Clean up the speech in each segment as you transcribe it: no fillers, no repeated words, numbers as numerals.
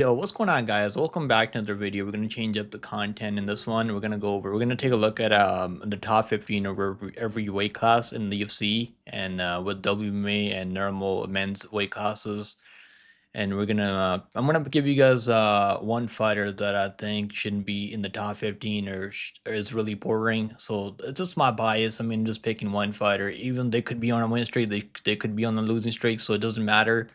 Yo, what's going on, guys? Welcome back to another video. We're gonna change up the content in this one. We're gonna take a look at the top 15 of every weight class in the UFC and with WMA and normal men's weight classes. And I'm gonna give you guys one fighter that I think shouldn't be in the top 15 or is really boring. So it's just my bias. I mean, just picking one fighter. Even they could be on a win streak, they could be on a losing streak, so it doesn't matter.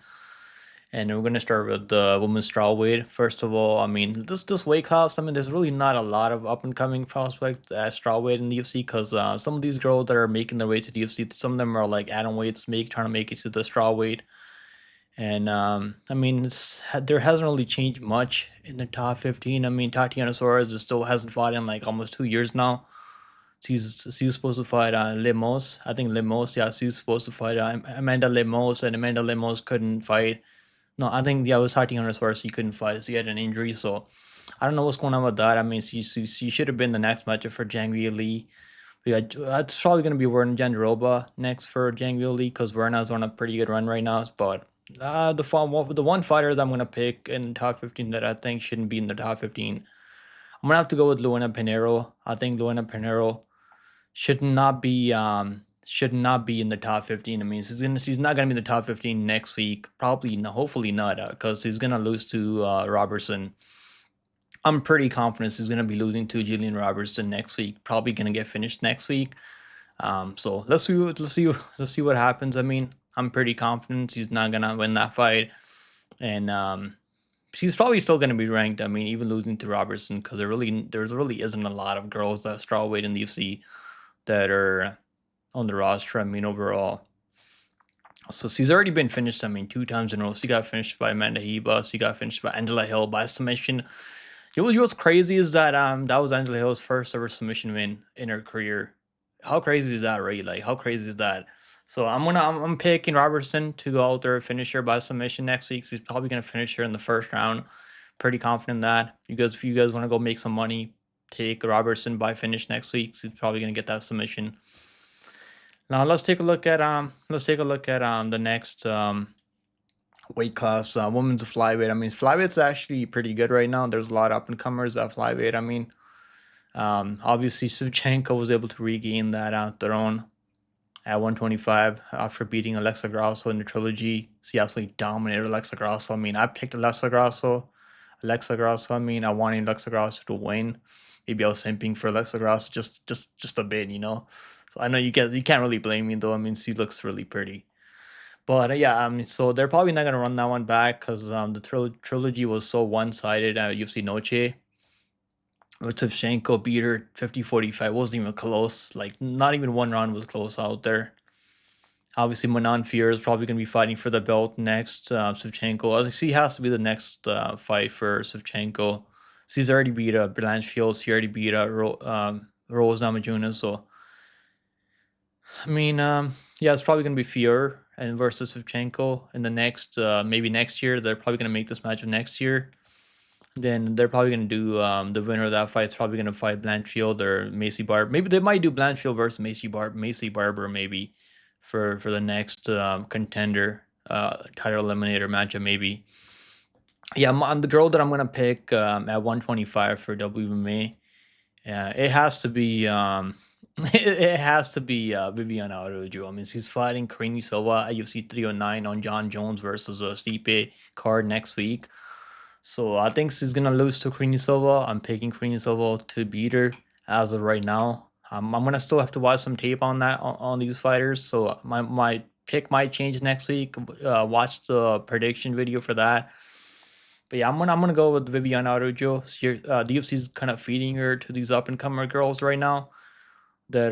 And we're gonna start with the women's strawweight. First of all, I mean, this weight class. I mean, there's really not a lot of up and coming prospects at strawweight in the UFC because some of these girls that are making their way to the UFC, some of them are like atom weights, trying to make it to the strawweight. And I mean, there hasn't really changed much in the top 15. I mean, Tatiana Suarez still hasn't fought in like almost 2 years now. She's supposed to fight Lemos. I think Lemos. Yeah, she's supposed to fight Amanda Lemos, and Amanda Lemos couldn't fight. No, I think yeah, it was Tatiana Suarez. She couldn't fight. She had an injury, so I don't know what's going on with that. I mean, she should have been the next matchup for Zhang Li. Yeah, that's probably gonna be Werner Jandiroba next for Zhang Li because Werner's on a pretty good run right now. But the one fighter that I'm gonna pick in top 15 that I think shouldn't be in the top 15, I'm gonna have to go with Luana Pinheiro. I think Luana Pinheiro should not be in the top 15. I mean, she's not gonna be in the top 15 next week. Probably no, hopefully not, because she's gonna lose to Robertson. I'm pretty confident she's gonna be losing to Jillian Robertson next week. Probably gonna get finished next week. So let's see what happens. I mean, I'm pretty confident she's not gonna win that fight, and she's probably still gonna be ranked. I mean, even losing to Robertson, because there really isn't a lot of girls that strawweight in the UFC that are on the roster. I mean, overall. So she's already been finished, I mean, 2 times in a row. She got finished by Amanda Hebus. She got finished by Angela Hill by submission. What's crazy is that that was Angela Hill's first ever submission win in her career. How crazy is that, right? Like, how crazy is that? So I'm picking Robertson to go out there and finish her by submission next week. She's probably gonna finish her in the first round. Pretty confident in that. If you guys want to go make some money, take Robertson by finish next week. She's probably gonna get that submission. Now let's take a look at the next weight class, women's flyweight. I mean, flyweight's actually pretty good right now. There's a lot of up and comers at flyweight. I mean, obviously Shevchenko was able to regain that throne at 125 after beating Alexa Grasso in the trilogy. She absolutely dominated Alexa Grasso. I mean, I picked Alexa Grasso. I mean, I wanted Alexa Grasso to win. Maybe I was simping for Alexa Grasso just a bit, you know. So I know you can't really blame me though. I mean, she looks really pretty. But yeah, I mean, so they're probably not gonna run that one back because the trilogy was so one-sided at UFC Noche. Shevchenko beat her 50-45. Wasn't even close. Like, not even one round was close out there. Obviously, Manon Fier is probably going to be fighting for the belt next. Shevchenko, I think she has to be the next fight for Shevchenko. She's already beat Blanchfield. She already beat Rose Namajunas. So, I mean, yeah, it's probably going to be Fier and versus Shevchenko in the next, maybe next year. They're probably going to make this match of next year. Then they're probably going to do the winner of that fight is probably going to fight Blanchfield or Macy Barber. Maybe they might do Blanchfield versus Macy Barber maybe for the next contender title eliminator matchup maybe. Yeah, I'm the girl that I'm gonna pick at 125 for WMA. It has to be it has to be Viviana Araújo. I mean, she's fighting Karine Silva at UFC 309 on John Jones versus Stipe card next week. So I think she's gonna lose to Karine Silva. I'm picking Karine Silva to beat her as of right now. I'm gonna still have to watch some tape on that on these fighters. So my pick might change next week. Watch the prediction video for that. But yeah, I'm gonna go with Viviana Araújo. The UFC's kind of feeding her to these up and comer girls right now that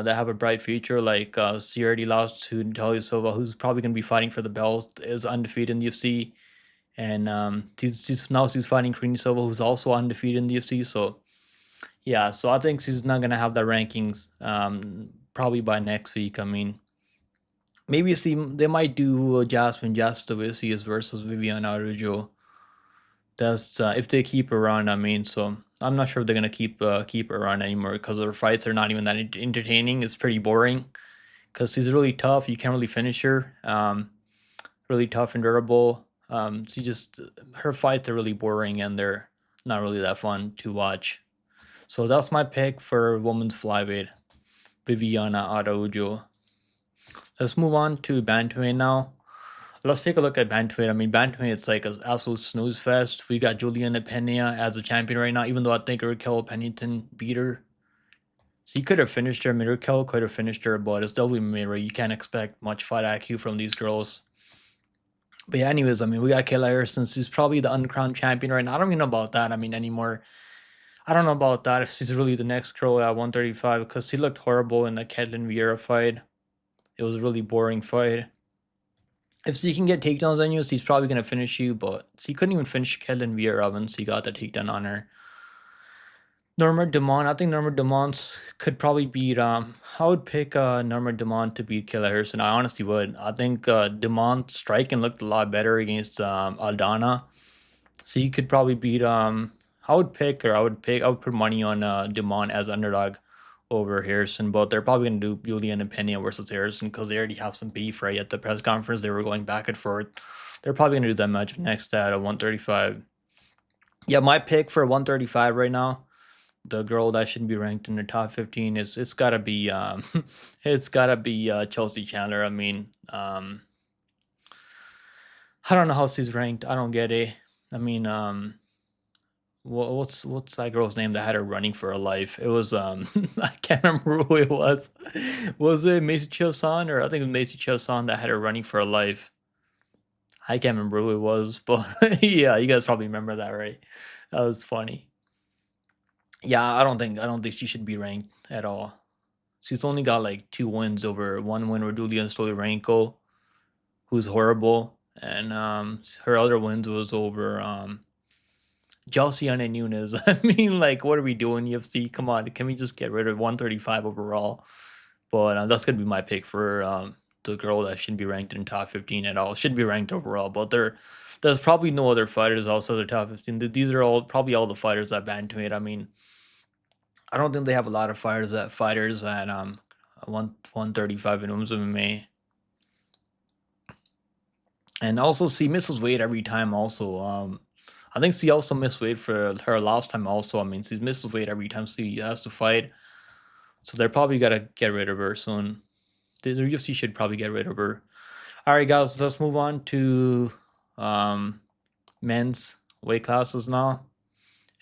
have a bright future. Like she already lost to Natalia Silva, who's probably gonna be fighting for the belt, is undefeated in the UFC. And she's fighting Karine Silva, who's also undefeated in the UFC. So yeah, so I think she's not gonna have the rankings probably by next week. I mean, maybe see they might do Jasmine Jasudavicius versus Viviana Araújo. That's if they keep her on. I mean, so I'm not sure if they're gonna keep her on anymore because her fights are not even that entertaining. It's pretty boring because she's really tough. You can't really finish her. Really tough and durable. She just her fights are really boring and they're not really that fun to watch. So that's my pick for women's flyweight, Viviana Araujo. Let's move on to bantamweight now. Let's take a look at bantamweight. I mean, bantamweight it's like an absolute snooze fest. We got Juliana Pena as a champion right now, even though I think Raquel Pennington beat her. She could have finished her. Raquel could have finished her, but it's WWE, right? You can't expect much fight IQ from these girls. But yeah, anyways, I mean, we got Kayla Harrison. She's probably the uncrowned champion right now. I don't even know about that. I mean, anymore. I don't know about that if she's really the next girl at 135 because she looked horrible in the Ketlin Vieira fight. It was a really boring fight. If she can get takedowns on you, she's probably gonna finish you, but she couldn't even finish Ketlin Vieira when she got the takedown on her. Norma Dumont, I think Norma Dumont could probably beat. I would pick Norma Dumont to beat Kayla Harrison. I honestly would. I think Dumont striking looked a lot better against Aldana. So you could probably beat. I would pick, or I would pick. I would put money on Dumont as underdog over Harrison, but they're probably going to do Julian and Pena versus Harrison because they already have some beef, right? At the press conference, they were going back and forth. They're probably going to do that match next at 135. Yeah, my pick for 135 right now, the girl that shouldn't be ranked in the top 15 is it's gotta be it's gotta be Chelsea Chandler. I mean, I don't know how she's ranked. I don't get it. I mean, what's that girl's name that had her running for her life? It was I can't remember who it was. Was it Macy Choson, or I think it was Macy Choson that had her running for her life? I can't remember who it was, but yeah, you guys probably remember that, right? That was funny. Yeah, I don't think she should be ranked at all. She's only got like 2 wins, over one win over Julian Stoliarenko, who's horrible, and her other wins was over Jalciane Nunes. I mean, like, what are we doing, UFC? Come on, can we just get rid of 135 overall? But that's gonna be my pick for the girl that shouldn't be ranked in top 15 at all. Shouldn't be ranked overall, but there's probably no other fighters also the top 15. These are all probably all the fighters that bantamweight. I mean, I don't think they have a lot of fighters at 135 in women's MMA. And also she misses weight every time also. I think she also missed weight for her last time also. I mean, she misses weight every time she has to fight. So they're probably gotta get rid of her soon. The UFC should probably get rid of her. All right, guys, let's move on to men's weight classes now.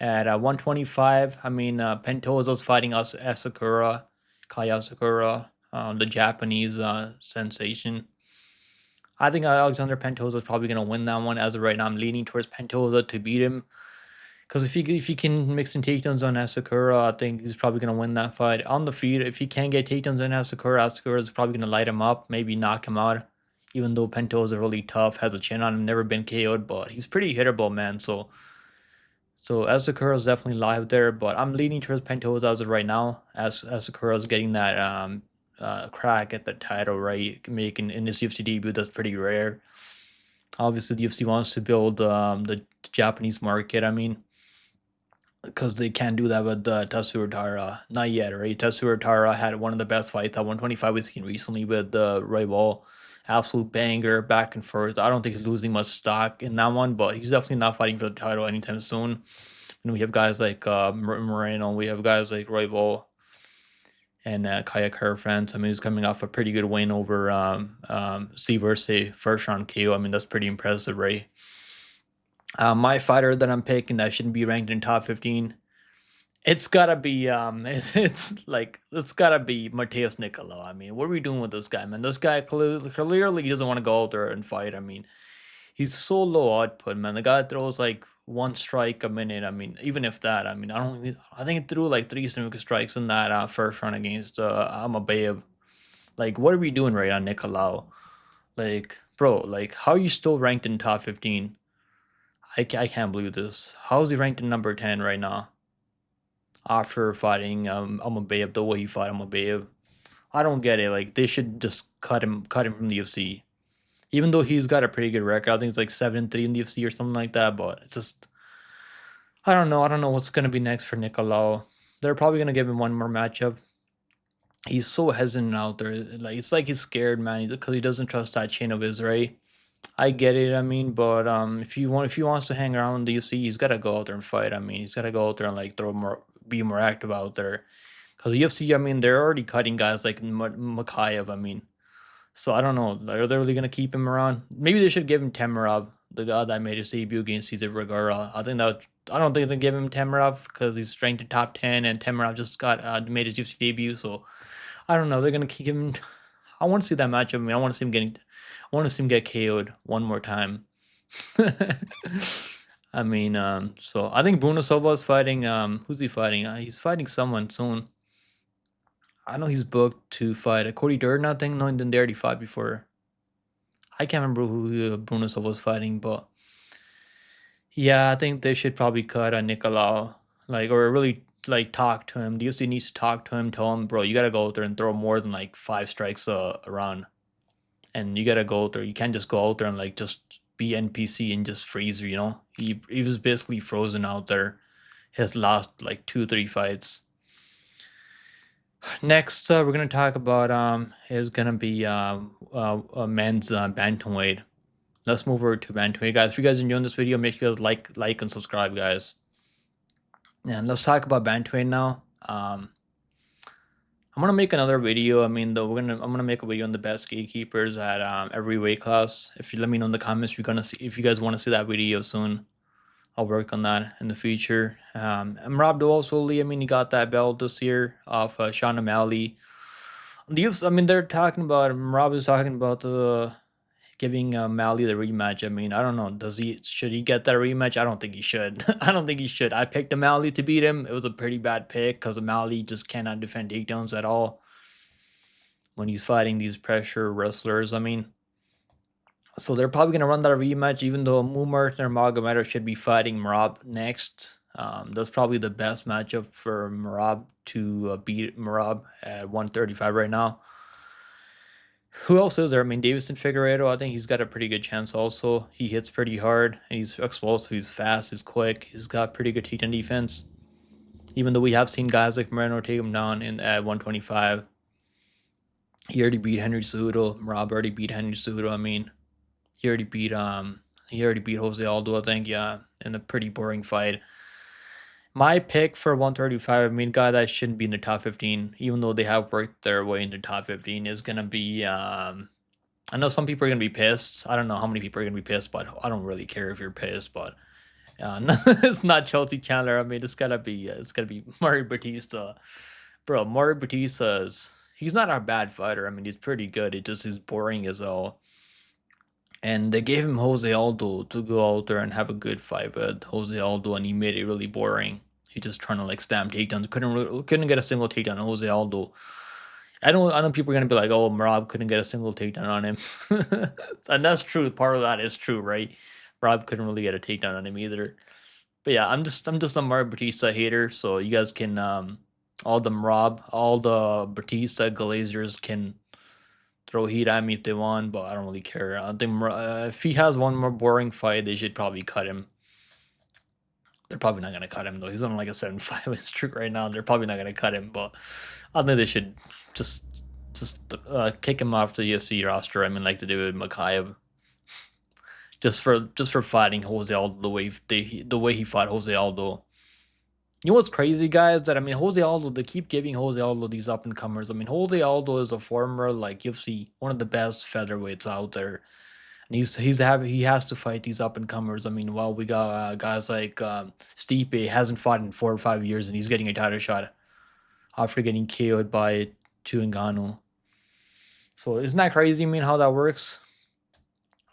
At 125, I mean, Pentozo's fighting us Asakura, Kaya Asakura, the Japanese sensation. I think Alexander Pentoza is probably going to win that one. As of right now, I'm leaning towards Pentoza to beat him. Because if he can mix in takedowns on Asakura, I think he's probably going to win that fight. On the feet, if he can get takedowns on Asakura, Asakura is probably going to light him up, maybe knock him out. Even though Pentoza is really tough, has a chin on him, never been KO'd, but he's pretty hittable, man. So Asakura is definitely live there, but I'm leaning towards Pentoza as of right now, as Asakura is getting that crack at the title, right? Making in his UFC debut, that's pretty rare. Obviously, the UFC wants to build the Japanese market. I mean, because they can't do that with Tatsuro Tara. Not yet, right? Tatsuro Tara had one of the best fights at 125 we've seen recently with Roy Wall. Absolute banger, back and forth. I don't think he's losing much stock in that one, but he's definitely not fighting for the title anytime soon. And we have guys like Moreno, we have guys like Roy Wall and Kaya Kara-France. I mean, he's coming off a pretty good win over Steve Verse, first round KO. I mean, that's pretty impressive, right? My fighter that I'm picking that shouldn't be ranked in top 15, it's gotta be it's gotta be Mateus Nicolau. I mean, what are we doing with this guy, man? This guy clearly doesn't want to go out there and fight. I mean, he's so low output, man. The guy throws like one strike a minute. I mean, even if that, I mean, I think he threw like three significant strikes in that first round against Amabayev. Like, what are we doing right on Nicolau? Like, bro, like, how are you still ranked in top 15? I can't believe this. How is he ranked in number 10 right now? After fighting Amabayev the way he fought Amabayev. I don't get it. Like, they should just cut him from the UFC. Even though he's got a pretty good record. I think it's like 7-3 in the UFC or something like that, but it's just I don't know. I don't know what's gonna be next for Nicolau. They're probably gonna give him one more matchup. He's so hesitant out there. Like, it's like he's scared, man, because he doesn't trust that chin of his, right? I get it. I mean, but if he wants to hang around the UFC, he's got to go out there and fight. I mean, he's got to go out there and like throw more, be more active out there. Because the UFC, I mean, they're already cutting guys like Makayev. I mean, so I don't know. Are they really gonna keep him around? Maybe they should give him Temirov, the guy that made his debut against Cesar Vergara. I don't think they give him Temirov because he's ranked in top 10, and Temirov just got made his UFC debut. So I don't know. They're gonna keep him. I want to see that matchup. I mean, I want to see him getting. I want to see him get KO'd one more time. I mean, so I think Bruno Silva is fighting. Who's he fighting? He's fighting someone soon. I know he's booked to fight Cody Durden. I think. No, then they already fought before. I can't remember who Bruno Silva was fighting, but yeah, I think they should probably cut Nicolau, like, or really like talk to him. The UFC needs to talk to him, tell him, bro, you gotta go out there and throw more than like 5 strikes around, and you gotta go out there. You can't just go out there and like just be NPC and just freeze. You know, he was basically frozen out there. His last like 2 3 fights. Next, we're gonna talk about is gonna be men's bantamweight. Let's move over to bantamweight, guys. If you guys enjoying this video, make sure you guys like, and subscribe, guys. And let's talk about bantamweight now. I'm gonna make another video. I mean, though, I'm gonna make a video on the best gatekeepers at every weight class. If you let me know in the comments, if you guys want to see that video soon, I'll work on that in the future. And Rob Dewell slowly. I mean, he got that belt this year off Sean O'Malley. I mean, they're talking about Rob is talking about the giving Mally the rematch. I mean, I don't know. Should he get that rematch? I don't think he should. I don't think he should. I picked Mally to beat him. It was a pretty bad pick because Mally just cannot defend takedowns at all when he's fighting these pressure wrestlers. I mean, so they're probably gonna run that rematch, even though Mumar or Magomedov should be fighting Marab next. That's probably the best matchup for Marab to beat Marab at 135 right now. Who else is there? I mean, Davison Figueiredo, I think he's got a pretty good chance also. He hits pretty hard, and he's explosive, he's fast, he's quick, he's got pretty good takedown defense. Even though we have seen guys like Moreno take him down at 125. He already beat Henry Cejudo. Rob already beat Henry Cejudo. I mean, he already beat Jose Aldo, I think, yeah, in a pretty boring fight. My pick for 135, I mean, guy that shouldn't be in the top 15, even though they have worked their way into top 15, is gonna be I know some people are gonna be pissed. I don't know how many people are gonna be pissed, but I don't really care if you're pissed. But it's not Chelsea Chandler. I mean, it's gotta be Mario Batista, bro. Mario Batista's he's not a bad fighter. I mean, he's pretty good. It just is boring as hell. And they gave him Jose Aldo to go out there and have a good fight with Jose Aldo, and he made it really boring. He just trying to like spam takedowns. Couldn't get a single takedown on Jose Aldo. I know people are gonna be like, "Oh, Marab couldn't get a single takedown on him," and that's true. Part of that is true, right? Rob couldn't really get a takedown on him either. But yeah, I'm just a Mario Batista hater. So you guys can all the Batista Glazers can throw heat at me if they want, but I don't really care. I think if he has one more boring fight, they should probably cut him. They're probably not gonna cut him though. He's on like a 7-5 win streak right now. They're probably not gonna cut him, but I think they should just kick him off the UFC roster. I mean, like they did with Makayev, just for fighting Jose Aldo the way he fought Jose Aldo. You know what's crazy, guys? That I mean, Jose Aldo. They keep giving Jose Aldo these up and comers. I mean, Jose Aldo is a former like UFC one of the best featherweights out there, and he has to fight these up and comers. I mean, while we got guys like Stipe hasn't fought in 4 or 5 years, and he's getting a title shot after getting KO'd by Tuangano. So isn't that crazy? I mean, how that works?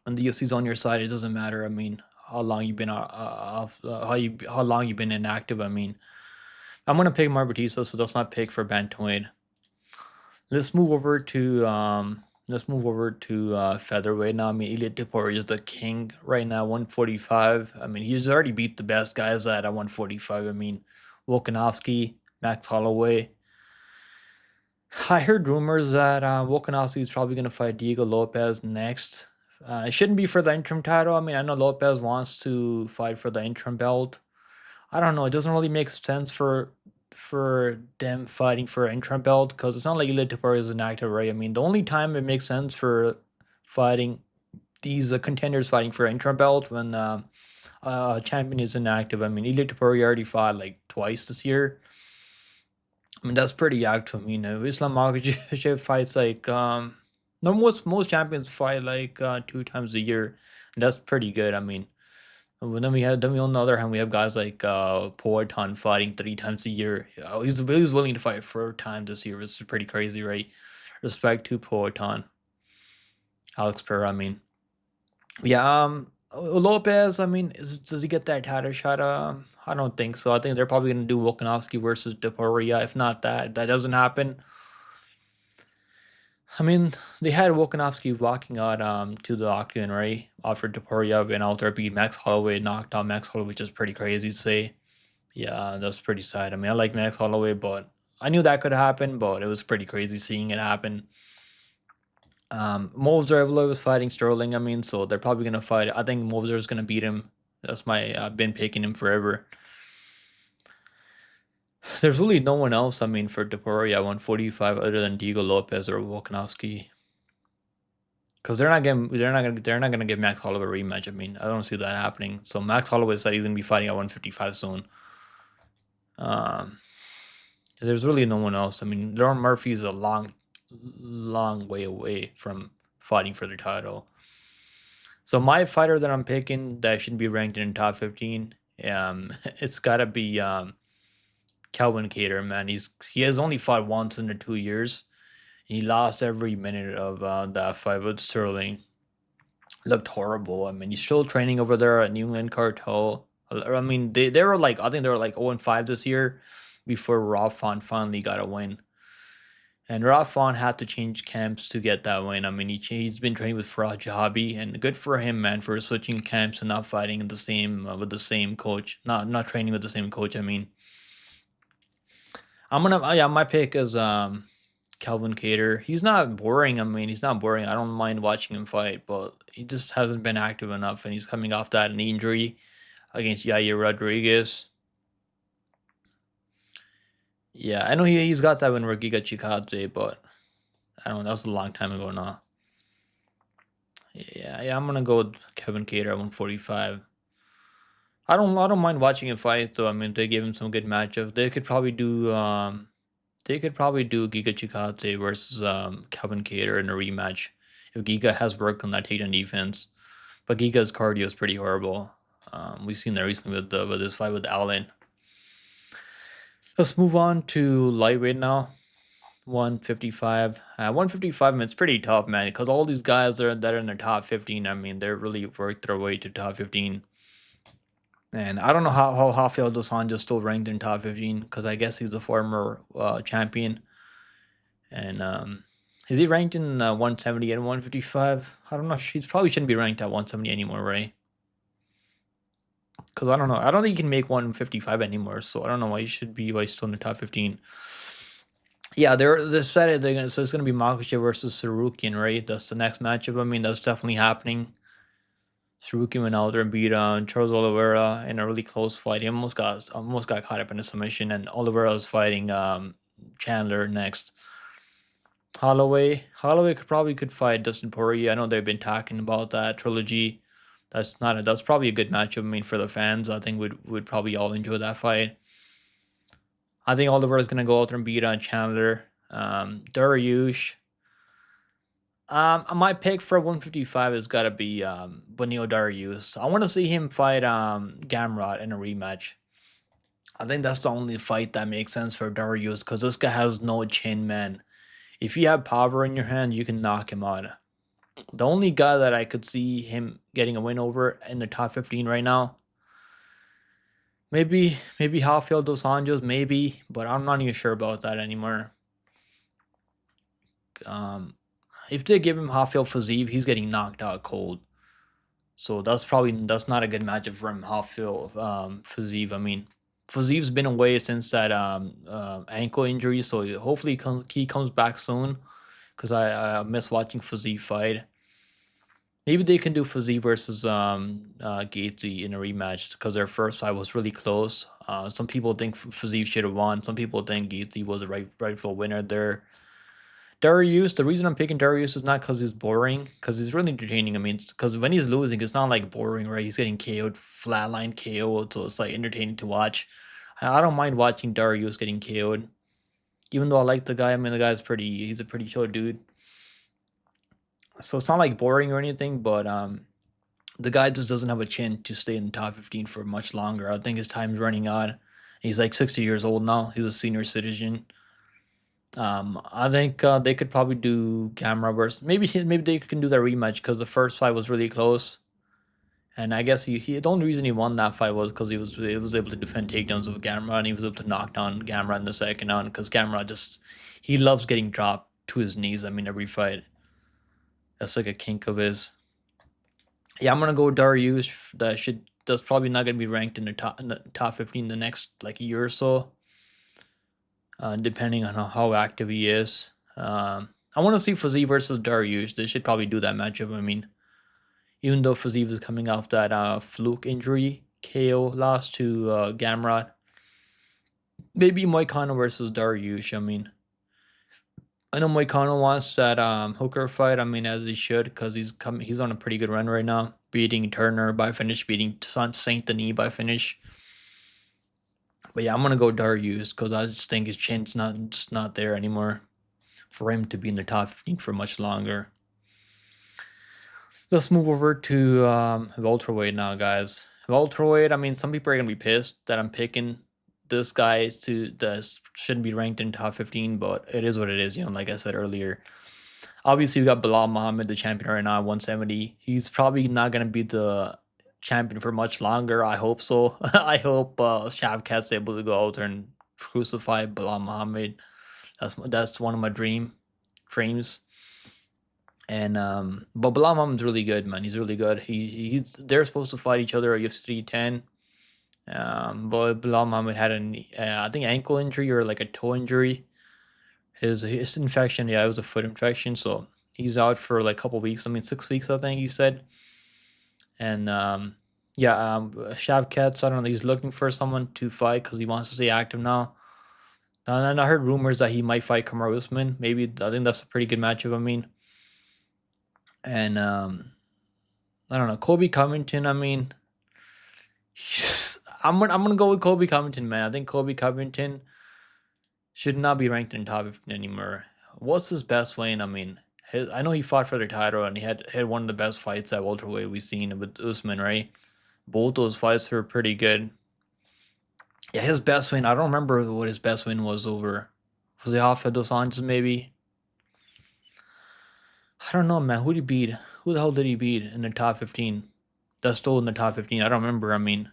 When the UFC's on your side, it doesn't matter. I mean, how long you've been how long you've been inactive. I mean, I'm gonna pick Mario Batista, so that's my pick for bantamweight. Let's move over to featherweight now. I mean, Ilia Topuria is the king right now, 145. I mean, he's already beat the best guys at 145. I mean, Volkanovski, Max Holloway. I heard rumors that Volkanovski is probably gonna fight Diego Lopez next. It shouldn't be for the interim title. I mean, I know Lopez wants to fight for the interim belt. I don't know. It doesn't really make sense for them fighting for an interim belt because it's not like Ilia Topuria is inactive, right? I mean, the only time it makes sense for fighting these contenders fighting for interim belt when champion is inactive. I mean, Ilya Topuria already fought like twice this year. I mean, that's pretty active. Islam Makhachev fights like no most champions fight like 2 times a year. That's pretty good. I mean, and then we on the other hand we have guys like Poatan fighting 3 times a year. He's willing to fight 4 times this year, which is pretty crazy, right? Respect to Poatan, Alex Pereira. I mean, yeah. Lopez. I mean, does he get that title shot? I don't think so. I think they're probably gonna do Volkanovski versus Deporia. If not that doesn't happen. I mean, they had Volkanovski walking out to the octagon, right? Offered Topuria and out there beat Max Holloway, knocked out Max Holloway, which is pretty crazy to say. Yeah, that's pretty sad. I mean, I like Max Holloway, but I knew that could happen, but it was pretty crazy seeing it happen. Movsar was fighting Sterling. I mean, so they're probably gonna fight. I think Movsar is gonna beat him. That's my I've been picking him forever. There's really no one else. I mean, for Topuria 145 other than Diego Lopez or Volkanovski. Because they're not gonna give Max Holloway a rematch. I mean, I don't see that happening. So Max Holloway said he's gonna be fighting at 155 soon. Um, there's really no one else. I mean, Lauren Murphy is a long way away from fighting for the title. So my fighter that I'm picking that should be ranked in top 15, it's gotta be Calvin Cater. Man, he has only fought once in the 2 years. He lost every minute of that fight with Sterling. Looked horrible. I mean, he's still training over there at New England Cartel. I mean, they were like, I think they were like 0-5 this year before Rob Font finally got a win. And Rob Font had to change camps to get that win. I mean, he's been training with Farah Jahabi, and good for him, man, for switching camps and not fighting in the same with the same coach. Not training with the same coach. I mean, yeah, my pick is Calvin Cater. He's not boring. I mean, he's not boring. I don't mind watching him fight, but he just hasn't been active enough, and he's coming off that knee injury against Yair Rodriguez. Yeah, I know he's got that win where Giga Chikadze, but I don't know. That was a long time ago now. Yeah, I'm gonna go with Kevin Cater at 145. I don't mind watching him fight though. I mean, they gave him some good matchups. They could probably do Giga Chikadze versus Kevin Cater in a rematch if Giga has worked on that takedown defense. But Giga's cardio is pretty horrible. We've seen that recently with his fight with Allen. Let's move on to lightweight now. 155. 155, man, it's pretty tough, man, because all these guys that are in the top 15, I mean, they're really worked their way to top 15. And I don't know how Rafael dos Anjos still ranked in top 15 because I guess he's a former champion. And is he ranked in 170 and 155? I don't know. He probably shouldn't be ranked at 170 anymore, right? Because I don't know. I don't think he can make 155 anymore. So I don't know why he's still in the top 15. Yeah, they're decided so it's gonna be Makhachev versus Sarukian, right? That's the next matchup. I mean, that's definitely happening. Sarukian went out there and beat Charles Oliveira in a really close fight. He almost got caught up in a submission, and Oliveira was fighting Chandler next. Holloway could fight Dustin Poirier. I know they've been talking about that trilogy. That's probably a good matchup. I mean, for the fans, I think would probably all enjoy that fight. I think Oliver is gonna go out there and beat on Chandler. Dariush. My pick for 155 has got to be Benil Dariush. I want to see him fight Gamrot in a rematch. I think that's the only fight that makes sense for Dariush because this guy has no chin, man. If you have power in your hand, you can knock him out. The only guy that I could see him getting a win over in the top 15 right now, maybe Rafael dos Anjos, maybe, but I'm not even sure about that anymore. If they give him Rafael Fiziev, he's getting knocked out cold. So that's not a good matchup for him, Rafael Fiziev. I mean, Fiziev's been away since that ankle injury, so hopefully he comes back soon. Because I miss watching Fiziev fight. Maybe they can do Fiziev versus Gatesy in a rematch because their first fight was really close. Some people think Fiziev should have won. Some people think Gatesy was the rightful winner there. Darius, the reason I'm picking Darius is not because he's boring, because he's really entertaining. I mean, because when he's losing, it's not like boring, right? He's getting KO'd, flatline KO'd, so it's like entertaining to watch. I don't mind watching Darius getting KO'd, even though I like the guy. I mean, the guy's he's a pretty chill dude. So it's not like boring or anything, but the guy just doesn't have a chin to stay in the top 15 for much longer. I think his time's running out. He's like 60 years old now. He's a senior citizen. I think they could probably do camera versus maybe they can do that rematch because the first fight was really close, and I guess the only reason he won that fight was because he was able to defend takedowns of Gamera, and he was able to knock down Gamera in the second round because Gamera just he loves getting dropped to his knees. I mean, every fight that's like a kink of his. Yeah, I'm gonna go with Darius. That's probably not gonna be ranked in the top 15 the next like year or so, depending on how active he is. I want to see Fiziev versus Darius. They should probably do that matchup. I mean, even though Fiziev is coming off that fluke injury KO loss to Gamrot, maybe Moicano versus Darius. I mean, I know Moicano wants that hooker fight. I mean, as he should, because he's on a pretty good run right now, beating Turner by finish, beating Saint Denis by finish. But yeah, I'm gonna go Darius because I just think his chin's not there anymore for him to be in the top 15 for much longer. Let's move over to welterweight now, guys. Welterweight. I mean, some people are gonna be pissed that I'm picking this guy that shouldn't be ranked in top 15, but it is what it is. You know, like I said earlier. Obviously, we got Bilal Muhammad, the champion right now, 170. He's probably not gonna be the champion for much longer. I hope so. I hope Shavkat's able to go out there and crucify Bilal Muhammad. That's one of my dreams. And but Bilal Muhammad's really good, man. He's really good. They're supposed to fight each other at UFC 310. But Bilal Muhammad had I think ankle injury or like a toe injury. His infection, yeah, it was a foot infection, so he's out for like a couple weeks. I mean, 6 weeks, I think he said. And yeah, Shavkat, so I don't know. He's looking for someone to fight because he wants to stay active now. And I heard rumors that he might fight Kamaru Usman. Maybe I think that's a pretty good matchup. I mean, and I don't know, Kobe Covington. I mean, I'm gonna go with Kobe Covington, man. I think Kobe Covington should not be ranked in top 15 anymore. What's his best weight? I mean, I know he fought for the title and he had one of the best fights at welterweight we've seen with Usman, right? Both those fights were pretty good. Yeah, his best win. I don't remember what his best win was over. Was it Rafael dos Anjos, maybe? I don't know, man. Who did he beat? Who the hell did he beat in the top 15? That's still in the top 15. I don't remember. I mean,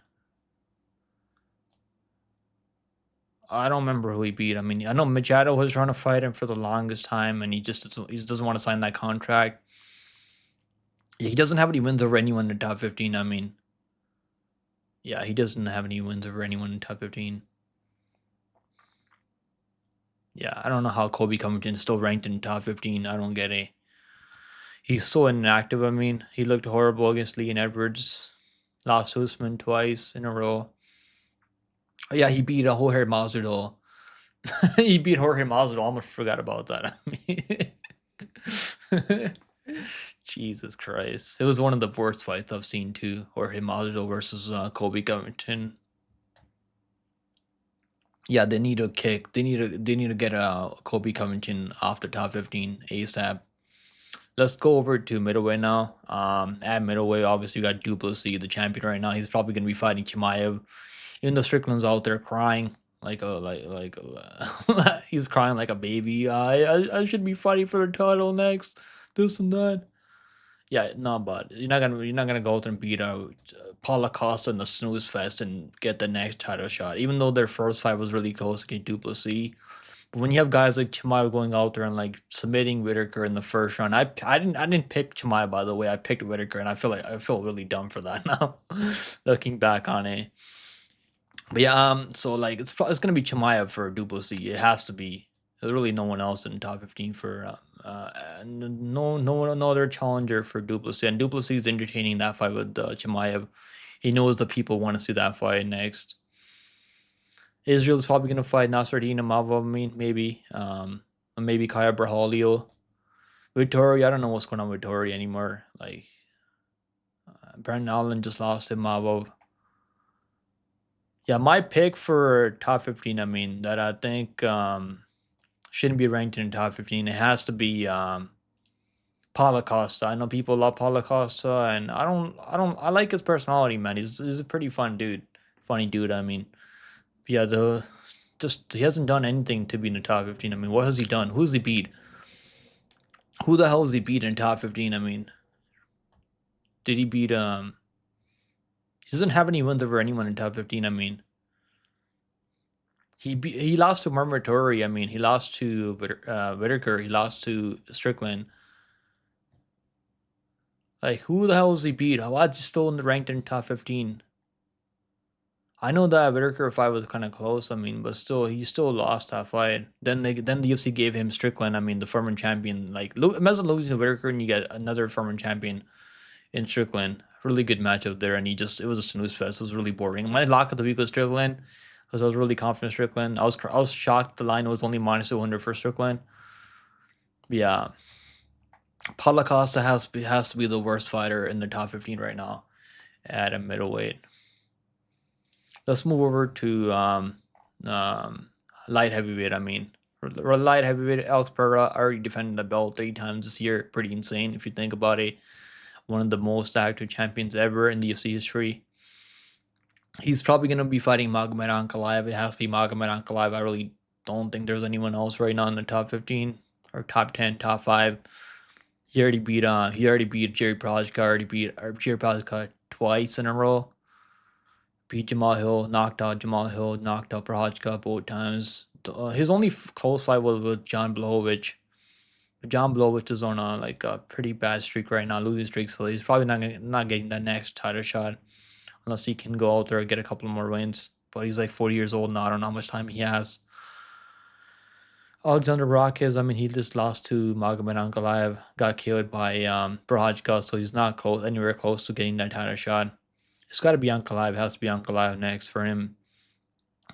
I don't remember who he beat. I mean, I know Machado was trying to fight him for the longest time, and he doesn't want to sign that contract. Yeah, he doesn't have any wins over anyone in the top 15. I mean, yeah, he doesn't have any wins over anyone in the top 15. Yeah, I don't know how Kobe Covington is still ranked in the top 15. I don't get it. He's so inactive. I mean, he looked horrible against Leon Edwards. Lost Usman twice in a row. Oh, yeah, he beat Jorge Masvidal. He beat Jorge Masvidal. I almost forgot about that. I mean, Jesus Christ. It was one of the worst fights I've seen too. Jorge Masvidal versus Kobe Covington. Yeah, they need a kick. They need to get Kobe Covington off the top 15 ASAP. Let's go over to middleweight now. At middleweight, obviously you got Du Plessis, the champion right now. He's probably gonna be fighting Chimaev. Even though Strickland's out there crying he's crying like a baby. I should be fighting for the title next. This and that. Yeah, no, but you're not gonna go out there and beat Paulo Costa in the snooze fest and get the next title shot. Even though their first fight was really close against Du Plessis. But when you have guys like Chimaev going out there and like submitting Whitaker in the first round, I didn't pick Chimaev, by the way. I picked Whitaker, and I feel really dumb for that now, looking back on it. But yeah, so like it's gonna be Chimaev for Du Plessis. It has to be. There's really no one else in the top 15 for no other challenger for Du Plessis. And Du Plessis is entertaining that fight with Chimaev. He knows the people want to see that fight next. Israel's probably gonna fight Nasruddin Imavov, maybe. Or maybe Kaya Brahalio. Vittori, I don't know what's going on with Vittori anymore. Like, Brandon Allen just lost him. Yeah, my pick for top 15, I mean, that I think shouldn't be ranked in the top 15. It has to be Paulo Costa. I know people love Paulo Costa, and I like his personality, man. He's a pretty funny dude. I mean, yeah, the just he hasn't done anything to be in the top 15. I mean, what has he done? Who's he beat? Who the hell has he beat in top 15? I mean, did he beat he doesn't have any wins over anyone in top 15. I mean, he lost to Marmatori. I mean, he lost to Whitaker. He lost to Strickland. Like, who the hell has he beat? Why is he still in the ranked in top 15? I know that Whitaker fight was kind of close. I mean, but still, he still lost that fight. Then the UFC gave him Strickland. I mean, the former champion. Like, imagine losing to Whitaker and you get another former champion in Strickland. Really good matchup there, and it was a snooze fest. It was really boring. My lock of the week was Strickland because I was really confident in Strickland. I was shocked the line was only minus 200 for Strickland. But yeah, Paulo Costa has to be the worst fighter in the top 15 right now at a middleweight. Let's move over to light heavyweight. I mean, light heavyweight. Alex Pereira already defended the belt 3 times this year. Pretty insane if you think about it. One of the most active champions ever in the UFC history. He's probably going to be fighting Magomed Ankalaev. It has to be Magomed Ankalaev. I really don't think there's anyone else right now in the top 15 or top 10, top 5. He already beat Jerry Prochazka. Jerry Prochazka twice in a row. Beat Jamal Hill, knocked out Prochazka both times. His only close fight was with John Blachowicz. John Blachowicz is on a pretty bad streak right now, losing streak, so he's probably not getting that next title shot unless he can go out there and get a couple more wins. But he's like 40 years old now. I don't know how much time he has. Alexander Rakic, I mean, he just lost to Magomed Ankalaev, got killed by Prochazka, so he's not anywhere close to getting that title shot. It's got to be Ankalaev. It has to be Ankalaev next for him.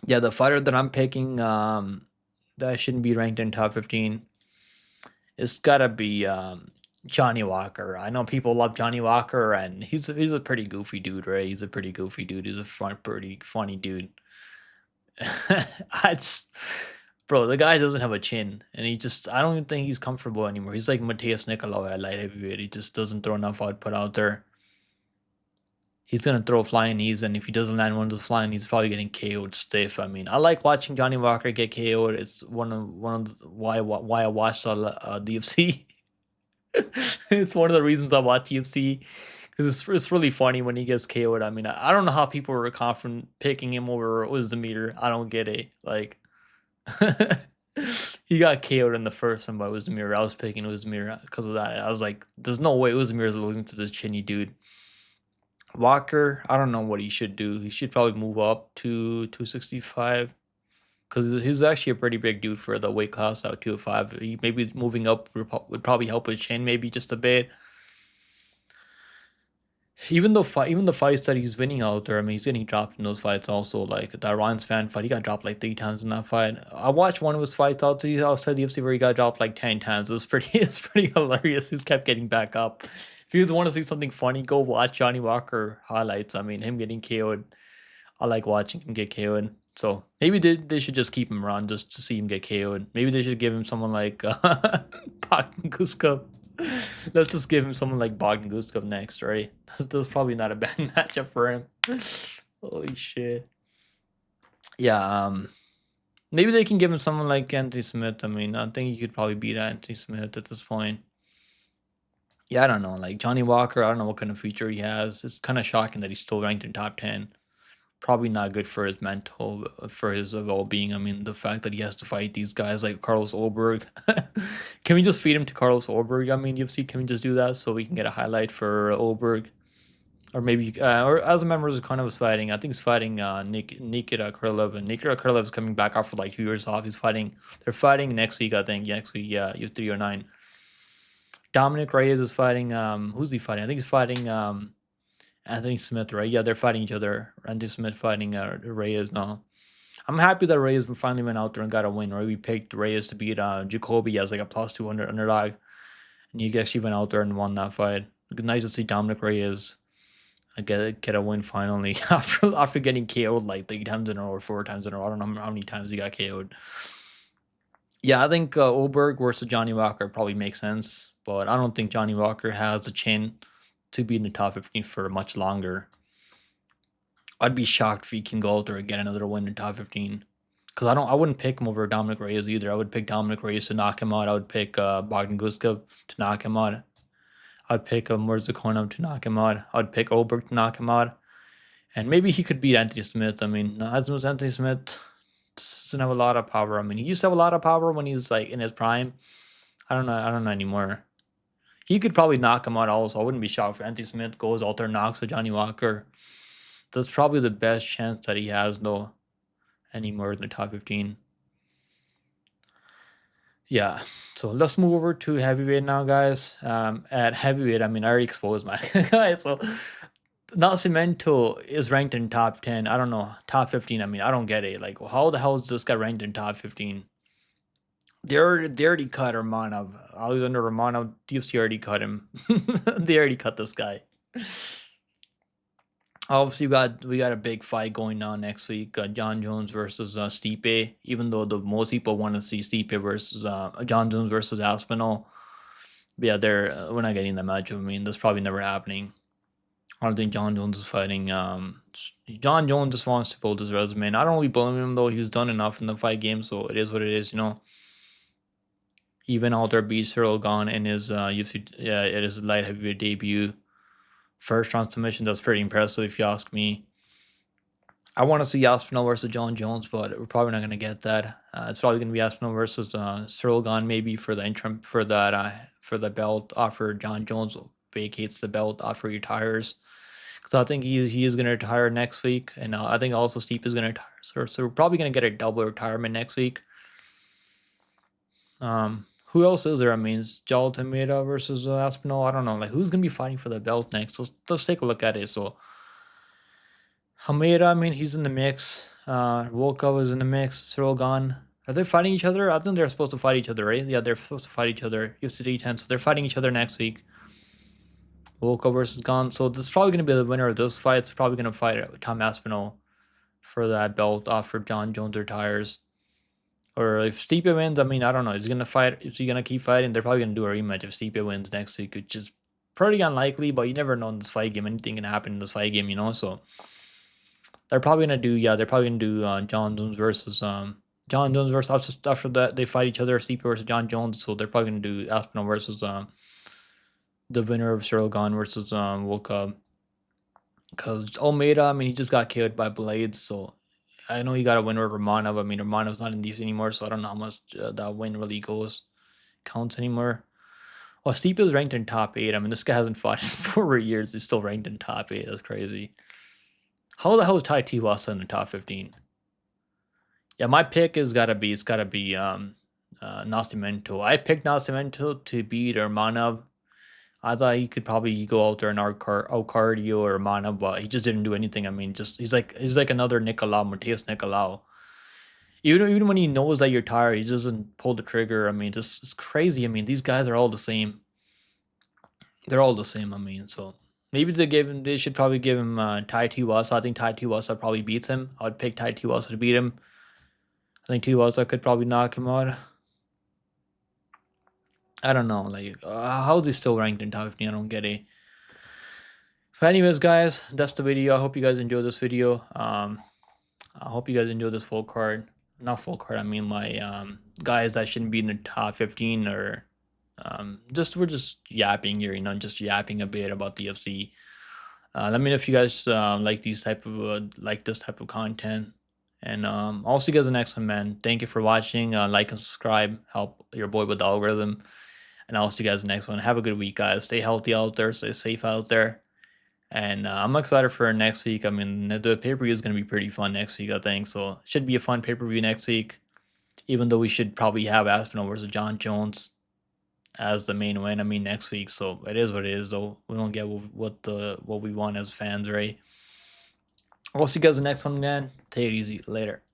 Yeah, the fighter that I'm picking that shouldn't be ranked in top 15, it's got to be Johnny Walker. I know people love Johnny Walker, and he's a pretty goofy dude, right? He's a pretty goofy dude. He's a pretty funny dude. Bro, the guy doesn't have a chin, and I don't even think he's comfortable anymore. He's like Mateus Nicolau at light heavyweight. He just doesn't throw enough output out there. He's gonna throw flying knees, and if he doesn't land one of those flying knees, he's probably getting KO'd stiff. I mean, I like watching Johnny Walker get KO'd. It's why I watched the UFC. It's one of the reasons I watch UFC because it's really funny when he gets KO'd. I mean, I don't know how people were confident picking him over Uzdemir. I don't get it. Like, he got KO'd in the first one by Uzdemir. I was picking Uzdemir because of that. I was like, there's no way Uzdemir is losing to this chinny dude. Walker, I don't know what he should do. He should probably move up to 265 because he's actually a pretty big dude for the weight class out 205. He maybe moving up would probably help his chin maybe just a bit. Even the fights that he's winning out there, I mean, he's getting dropped in those fights also. Like that Ryan Spann fight, he got dropped like 3 times in that fight. I watched one of his fights outside the UFC where he got dropped like 10 times. It's pretty hilarious. He just kept getting back up. If you guys want to see something funny, go watch Johnny Walker highlights. I mean, him getting KO'd. I like watching him get KO'd. So maybe they should just keep him around just to see him get KO'd. Maybe they should give him someone like Bogdan Guskov. Let's just give him someone like Bogdan Guskov next, right? That's probably not a bad matchup for him. Holy shit. Yeah, maybe they can give him someone like Anthony Smith. I mean, I think you could probably beat Anthony Smith at this point. Yeah, I don't know. Like Johnny Walker, I don't know what kind of future he has. It's kind of shocking that he's still ranked in top 10. Probably not good for his mental, for his well-being. I mean, the fact that he has to fight these guys like Carlos Ulberg. Can we just feed him to Carlos Ulberg? I mean, UFC, can we just do that so we can get a highlight for Ulberg? Or maybe, or as a member of kind of was fighting, I think he's fighting Nikita Krylov, and Nikita Krylov is coming back after like 2 years off. They're fighting next week, I think. Next week, yeah, UFC 309. Dominic Reyes is fighting, who's he fighting? I think he's fighting Anthony Smith, right? Yeah, they're fighting each other. Anthony Smith fighting Reyes now. I'm happy that Reyes finally went out there and got a win. Right, we picked Reyes to beat Jacoby as like a plus 200 underdog, and he actually went out there and won that fight. Nice to see Dominic Reyes get a win finally after getting KO'd like 3 times in a row or 4 times in a row. I don't know how many times he got KO'd. Yeah, I think Oberg versus Johnny Walker probably makes sense, but I don't think Johnny Walker has the chin to be in the top 15 for much longer. I'd be shocked if he can go out there and get another win in top 15. Because I wouldn't pick him over Dominic Reyes either. I would pick Dominic Reyes to knock him out. I would pick Bogdan Guskov to knock him out. I'd pick Murzakonov to knock him out. I'd pick Oberg to knock him out. And maybe he could beat Anthony Smith. I mean, Anthony Smith doesn't have a lot of power. I mean, he used to have a lot of power when he was like in his prime. I don't know anymore. He could probably knock him out also. I wouldn't be shocked if Anthony Smith goes out there and knocks Johnny Walker. That's probably the best chance that he has though anymore in the top 15. Yeah, so let's move over to heavyweight now, guys. At heavyweight, I mean, I already exposed my guy. So Nascimento is ranked in top 10. I don't know, top 15. I mean, I don't get it. Like, how the hell is this guy ranked in top 15? They already cut Romanov. Alexander Romanov, UFC already cut him. They already cut this guy. Obviously, we got a big fight going on next week. John Jones versus Stipe. Even though the most people want to see Stipe versus John Jones versus Aspinall. But yeah, we're not getting that matchup. I mean, that's probably never happening. I don't think John Jones is fighting. John Jones just wants to build his resume. And I don't really blame him though. He's done enough in the fight game, so it is what it is. You know. Even out there beat Cyril Gahn in his UFC, it is light heavyweight debut. First round submission, that's pretty impressive if you ask me. I want to see Aspinall versus John Jones, but we're probably not going to get that. It's probably going to be Aspinall versus Cyril Gahn maybe for the interim for the belt after John Jones vacates the belt after he retires. Because I think he is going to retire next week, and I think also Stipe is going to retire. So we're probably going to get a double retirement next week. Who else is there? I mean, Joel Almeida versus Aspinall. I don't know. Like, who's gonna be fighting for the belt next? So let's take a look at it. So Almeida, I mean, he's in the mix. Volkov is in the mix. Cyril Gahn. Are they fighting each other? I think they're supposed to fight each other, right? Yeah, they're supposed to fight each other. UFC 10, so they're fighting each other next week. Volkov versus Gahn. So this is probably gonna be the winner of those fights. Probably gonna fight Tom Aspinall for that belt after John Jones retires. Or if Stipe wins, I mean, I don't know. Is he gonna fight? Is he gonna keep fighting? They're probably gonna do a rematch if Stipe wins next week, which is pretty unlikely. But you never know in this fight game. Anything can happen in this fight game, you know. So they're probably gonna do. Yeah, they're probably gonna do John Jones versus after that they fight each other. Stipe versus John Jones. So they're probably gonna do Aspinall versus the winner of Cyril Gahn versus Volkov. Because Almeida, I mean, he just got killed by Blades, so I know you got a win with Romanov. I mean, Romanov's not in these anymore, so I don't know how much that win really counts anymore. Well, Stipe is ranked in top 8. I mean, this guy hasn't fought in 4 years. He's still ranked in top 8. That's crazy. How the hell is Tai Tuivasa in the top 15? Yeah, my pick is gotta be Nascimento. I picked Nascimento to beat Romanov. I thought he could probably go out there and out cardio or Romanov, but he just didn't do anything. I mean, just he's like another Nicolau, Mateus Nicolau. Even when he knows that you're tired, he doesn't pull the trigger. I mean, just it's crazy. I mean, these guys are all the same. They're all the same. I mean, so maybe they should probably give him Tai Tuivasa. I think Tai Tuivasa probably beats him. I would pick Tai Tuivasa to beat him. I think Tuivasa could probably knock him out. I don't know. Like, how is he still ranked in top 15? I don't get it. But anyways, guys, that's the video. I hope you guys enjoyed this video. I hope you guys enjoyed this full card. Not full card. I mean, my guys that shouldn't be in the top 15 or we're just yapping here. You know, just yapping a bit about the UFC. Let me know if you guys like this type of content. And I'll see you guys in the next one, man. Thank you for watching. Like and subscribe. Help your boy with the algorithm. And I'll see you guys next one. Have a good week, guys. Stay healthy out there. Stay safe out there. And I'm excited for next week. I mean, the pay-per-view is going to be pretty fun next week, I think. So it should be a fun pay-per-view next week. Even though we should probably have Aspinall versus John Jones as the main win. I mean, next week. So it is what it is, though. We don't get what we want as fans, right? I'll see you guys in the next one, man. Take it easy. Later.